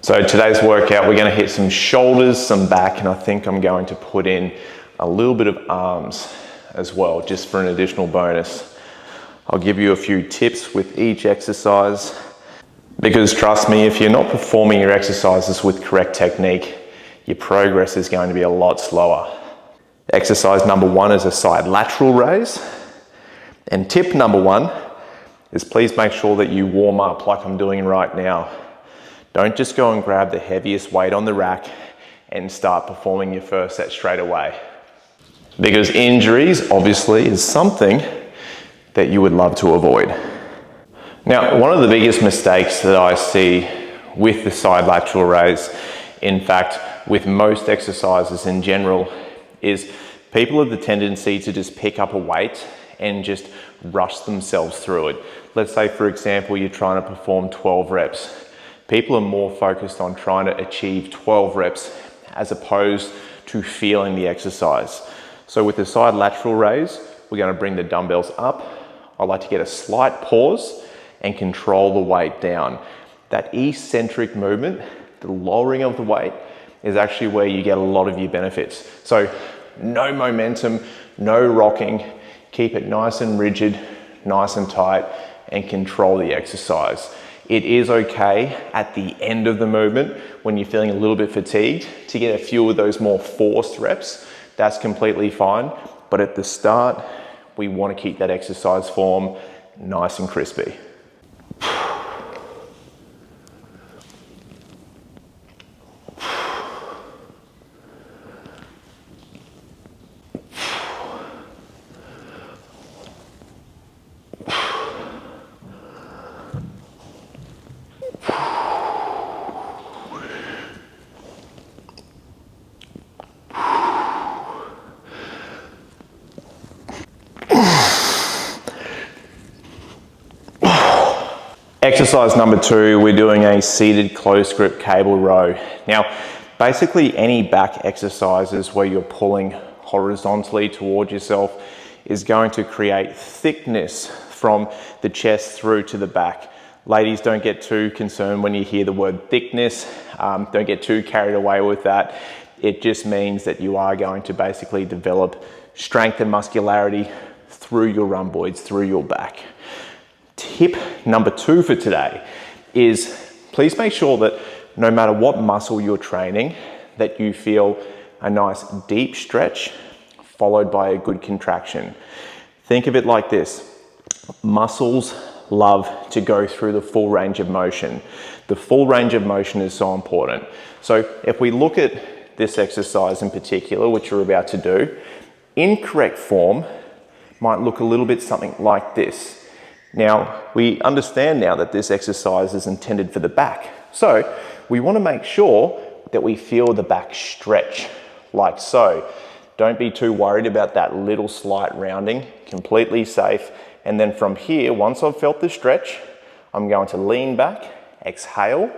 So today's workout, we're going to hit some shoulders, some back, and I think I'm going to put in a little bit of arms as well, just for an additional bonus. I'll give you a few tips with each exercise, because trust me, if you're not performing your exercises with correct technique, your progress is going to be a lot slower. Exercise number 1 is a side lateral raise. And tip number 1 is please make sure that you warm up like I'm doing right now. Don't just go and grab the heaviest weight on the rack and start performing your first set straight away. Because injuries, obviously, is something that you would love to avoid. Now, one of the biggest mistakes that I see with the side lateral raise, in fact, with most exercises in general, is people have the tendency to just pick up a weight and just rush themselves through it. Let's say, for example, you're trying to perform 12 reps. People are more focused on trying to achieve 12 reps as opposed to feeling the exercise. So with the side lateral raise, we're going to bring the dumbbells up. I like to get a slight pause and control the weight down. That eccentric movement, the lowering of the weight, is actually where you get a lot of your benefits. So no momentum, no rocking, keep it nice and rigid, nice and tight, and control the exercise. It is okay at the end of the movement when you're feeling a little bit fatigued to get a few of those more forced reps. That's completely fine. But at the start, we want to keep that exercise form nice and crispy. Exercise number 2, we're doing a seated close grip cable row. Now, basically any back exercises where you're pulling horizontally towards yourself is going to create thickness from the chest through to the back. Ladies, don't get too concerned when you hear the word thickness. Don't get too carried away with that. It just means that you are going to basically develop strength and muscularity through your rhomboids, through your back. Tip number 2 for today is please make sure that no matter what muscle you're training, that you feel a nice deep stretch followed by a good contraction. Think of it like this. Muscles love to go through the full range of motion. The full range of motion is so important. So if we look at this exercise in particular, which you're about to do, incorrect form might look a little bit something like this. Now, we understand now that this exercise is intended for the back. So we want to make sure that we feel the back stretch like so. Don't be too worried about that little slight rounding, completely safe. And then from here, once I've felt the stretch, I'm going to lean back, exhale,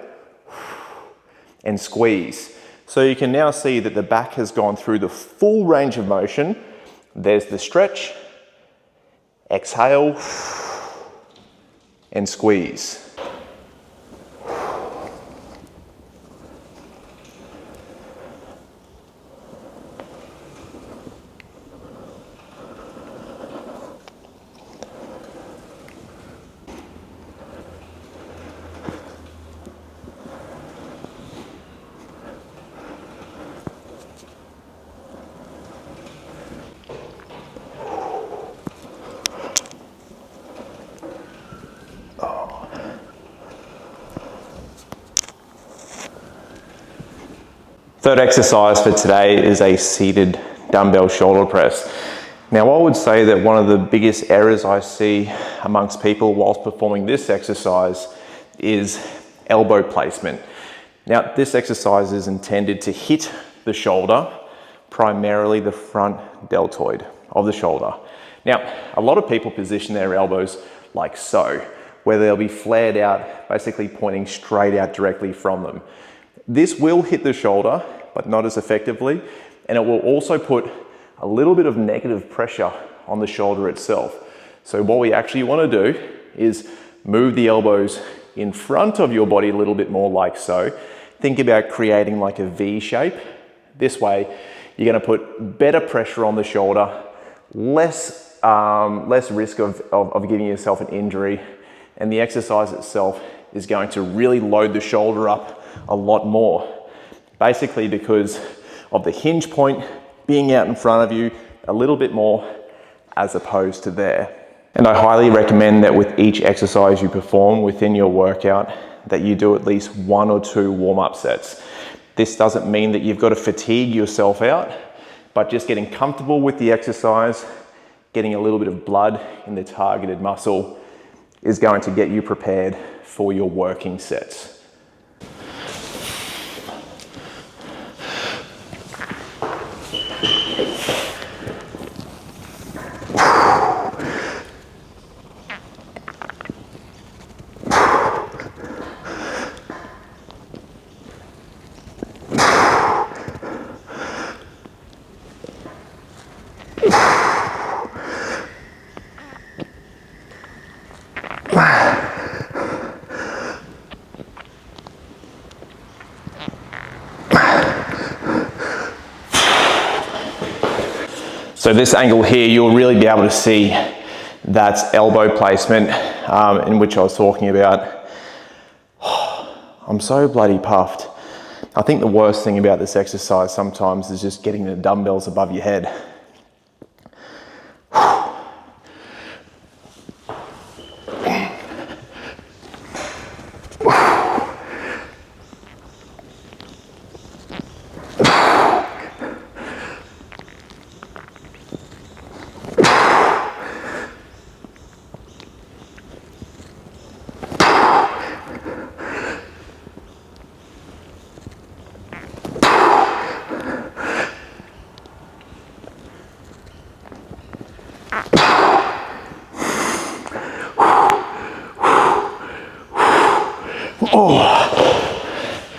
and squeeze. So you can now see that the back has gone through the full range of motion. There's the stretch, exhale, and squeeze. Third exercise for today is a seated dumbbell shoulder press. Now, I would say that one of the biggest errors I see amongst people whilst performing this exercise is elbow placement. Now, this exercise is intended to hit the shoulder, primarily the front deltoid of the shoulder. Now, a lot of people position their elbows like so, where they'll be flared out, basically pointing straight out directly from them. This will hit the shoulder, but not as effectively, and it will also put a little bit of negative pressure on the shoulder itself. So what we actually want to do is move the elbows in front of your body a little bit more like so, think about creating like a V shape. This way, you're gonna put better pressure on the shoulder, less risk of giving yourself an injury, and the exercise itself is going to really load the shoulder up a lot more. Basically because of the hinge point being out in front of you a little bit more as opposed to there. And I highly recommend that with each exercise you perform within your workout, that you do at least 1 or 2 warm-up sets. This doesn't mean that you've got to fatigue yourself out, but just getting comfortable with the exercise, getting a little bit of blood in the targeted muscle is going to get you prepared for your working sets. So this angle here, you'll really be able to see that elbow placement in which I was talking about. I'm so bloody puffed. I think the worst thing about this exercise sometimes is just getting the dumbbells above your head.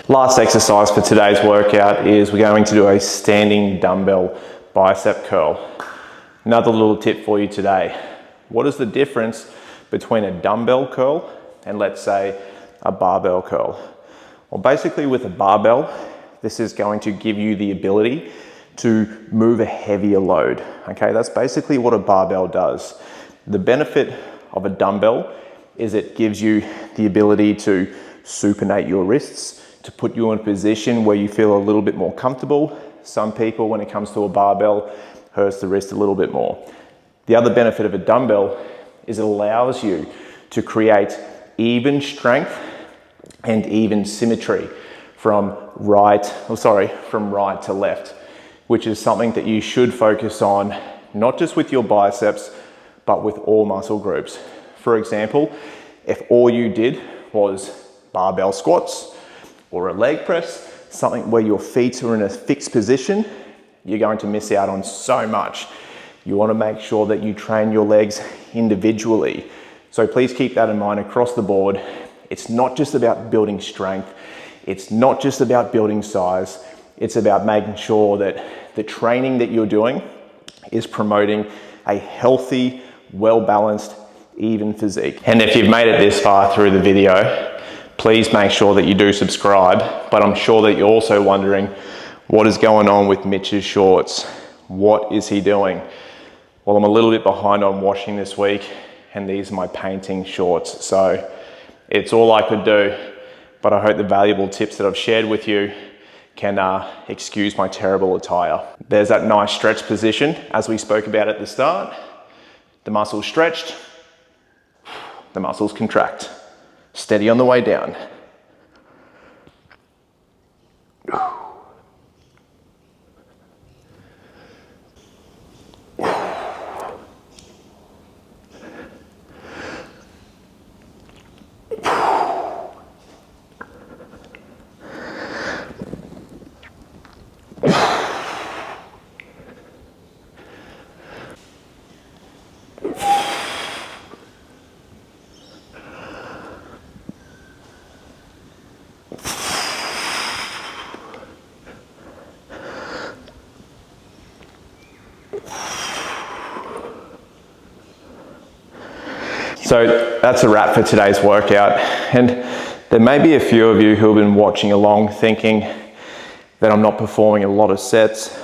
Last exercise for today's workout is we're going to do a standing dumbbell bicep curl. Another little tip for you today. What is the difference between a dumbbell curl and, let's say, a barbell curl? Well, basically with a barbell, this is going to give you the ability to move a heavier load. Okay, that's basically what a barbell does. The benefit of a dumbbell is it gives you the ability to supinate your wrists, to put you in a position where you feel a little bit more comfortable. Some people, when it comes to a barbell, hurts the wrist a little bit more. The other benefit of a dumbbell is it allows you to create even strength and even symmetry from right to left, which is something that you should focus on, not just with your biceps, but with all muscle groups. For example, if all you did was barbell squats or a leg press, something where your feet are in a fixed position, you're going to miss out on so much. You want to make sure that you train your legs individually. So please keep that in mind across the board. It's not just about building strength. It's not just about building size. It's about making sure that the training that you're doing is promoting a healthy, well-balanced, even physique. And if you've made it this far through the video, please make sure that you do subscribe. But I'm sure that you're also wondering, what is going on with Mitch's shorts? What is he doing? Well, I'm a little bit behind on washing this week, and these are my painting shorts. So it's all I could do, but I hope the valuable tips that I've shared with you can excuse my terrible attire. There's that nice stretch position as we spoke about at the start. The muscles stretched, the muscles contract. Steady on the way down. So that's a wrap for today's workout. And There may be a few of you who have been watching along thinking that I'm not performing a lot of sets,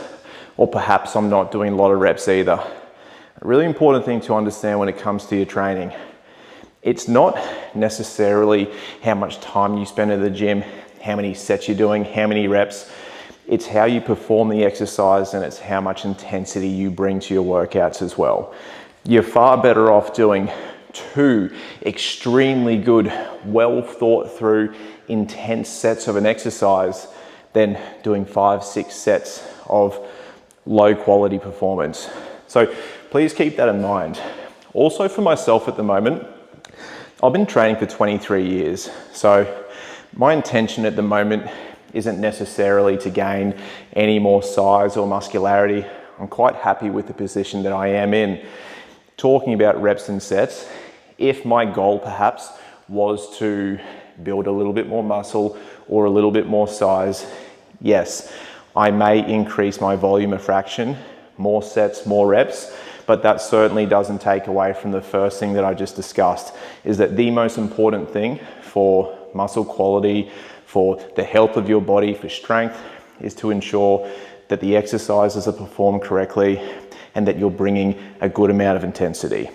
or perhaps I'm not doing a lot of reps either. A really important thing to understand when it comes to your training, it's not necessarily how much time you spend at the gym, how many sets you're doing, how many reps. It's how you perform the exercise, and it's how much intensity you bring to your workouts as well. You're far better off doing 2 extremely good, well thought through, intense sets of an exercise than doing 5-6 sets of low quality performance. So please keep that in mind. Also for myself at the moment, I've been training for 23 years. So my intention at the moment isn't necessarily to gain any more size or muscularity. I'm quite happy with the position that I am in. Talking about reps and sets, if my goal perhaps was to build a little bit more muscle or a little bit more size, yes, I may increase my volume a fraction, more sets, more reps, but that certainly doesn't take away from the first thing that I just discussed, is that the most important thing for muscle quality, for the health of your body, for strength, is to ensure that the exercises are performed correctly and that you're bringing a good amount of intensity.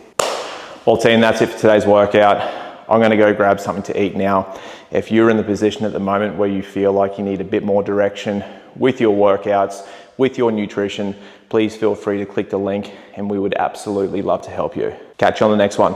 Well team, that's it for today's workout. I'm gonna go grab something to eat now. If you're in the position at the moment where you feel like you need a bit more direction with your workouts, with your nutrition, please feel free to click the link and we would absolutely love to help you. Catch you on the next one.